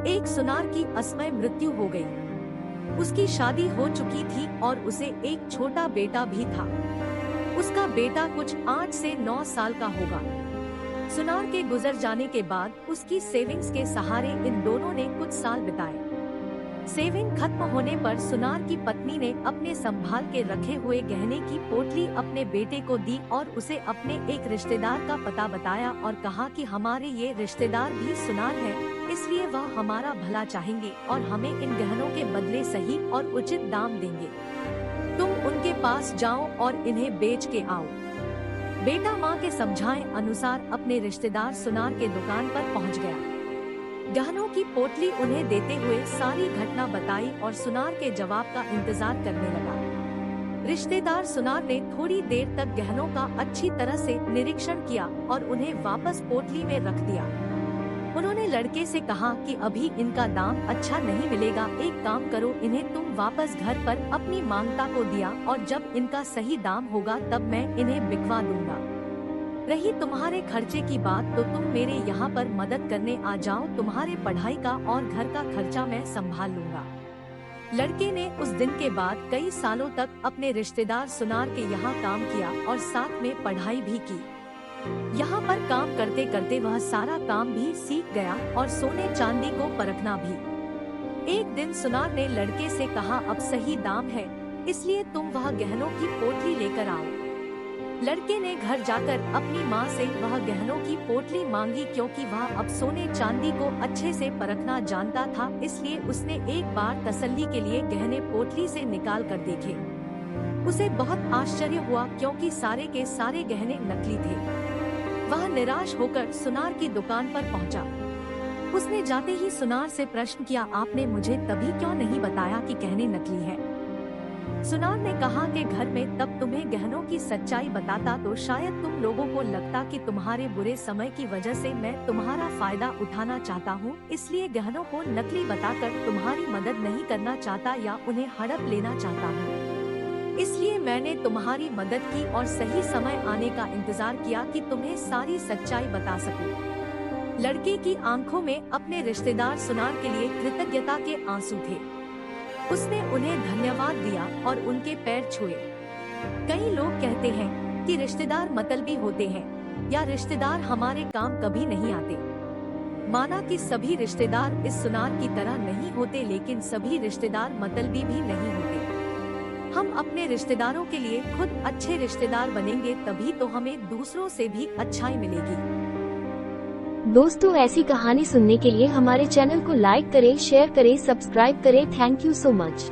एक सुनार की असमय मृत्यु हो गई। उसकी शादी हो चुकी थी और उसे एक छोटा बेटा भी था। उसका बेटा कुछ 8 से 9 साल का होगा। सुनार के गुजर जाने के बाद उसकी सेविंग्स के सहारे इन दोनों ने कुछ साल बिताए। सेविंग खत्म होने पर सुनार की पत्नी ने अपने संभाल के रखे हुए गहने की पोटली अपने बेटे को दी और उसे अपने एक रिश्तेदार का पता बताया और कहा कि हमारे ये रिश्तेदार भी सुनार है, इसलिए वह हमारा भला चाहेंगे और हमें इन गहनों के बदले सही और उचित दाम देंगे। तुम उनके पास जाओ और इन्हें बेच के आओ। बेटा माँ के समझाए अनुसार अपने रिश्तेदार सुनार के दुकान पर पहुँच गया। गहनों की पोटली उन्हें देते हुए सारी घटना बताई और सुनार के जवाब का इंतजार करने लगा। रिश्तेदार सुनार ने थोड़ी देर तक गहनों का अच्छी तरह से निरीक्षण किया और उन्हें वापस पोटली में रख दिया। उन्होंने लड़के से कहा कि अभी इनका दाम अच्छा नहीं मिलेगा, एक काम करो, इन्हें तुम वापस घर पर अपनी मांगता को दिया और जब इनका सही दाम होगा तब मैं इन्हें बिकवा दूंगा। रही तुम्हारे खर्चे की बात तो तुम मेरे यहाँ पर मदद करने आ जाओ, तुम्हारे पढ़ाई का और घर का खर्चा मैं संभाल लूंगा। लड़के ने उस दिन के बाद कई सालों तक अपने रिश्तेदार सुनार के यहाँ काम किया और साथ में पढ़ाई भी की। यहाँ पर काम करते करते वह सारा काम भी सीख गया और सोने चांदी को परखना भी। एक दिन सुनार ने लड़के से कहा, अब सही दाम है, इसलिए तुम वह गहनों की पोटली लेकर आओ। लड़के ने घर जाकर अपनी माँ से वह गहनों की पोटली मांगी, क्योंकि वह अब सोने चांदी को अच्छे से परखना जानता था, इसलिए उसने एक बार तसल्ली के लिए गहने पोटली से निकाल कर देखे। उसे बहुत आश्चर्य हुआ क्योंकि सारे के सारे गहने नकली थे। वह निराश होकर सुनार की दुकान पर पहुंचा। उसने जाते ही सुनार से प्रश्न किया, आपने मुझे तभी क्यों नहीं बताया कि गहने नकली है? सुनार ने कहा कि घर में तब तुम्हें गहनों की सच्चाई बताता तो शायद तुम लोगों को लगता कि तुम्हारे बुरे समय की वजह से मैं तुम्हारा फायदा उठाना चाहता हूँ, इसलिए गहनों को नकली बताकर तुम्हारी मदद नहीं करना चाहता या उन्हें हड़प लेना चाहता हूँ। इसलिए मैंने तुम्हारी मदद की और सही समय आने का इंतजार किया कि तुम्हें सारी सच्चाई बता सकूं। लड़के की आंखों में अपने रिश्तेदार सुनार के लिए कृतज्ञता के आंसू थे। उसने उन्हें धन्यवाद दिया और उनके पैर छुए। कई लोग कहते हैं कि रिश्तेदार मतलबी होते हैं या रिश्तेदार हमारे काम कभी नहीं आते। माना कि सभी रिश्तेदार इस सुनार की तरह नहीं होते, लेकिन सभी रिश्तेदार मतलबी भी नहीं होते। हम अपने रिश्तेदारों के लिए खुद अच्छे रिश्तेदार बनेंगे, तभी तो हमें दूसरों से भी अच्छाई मिलेगी। दोस्तों, ऐसी कहानी सुनने के लिए हमारे चैनल को लाइक करें, शेयर करें, सब्सक्राइब करें। Thank you so much.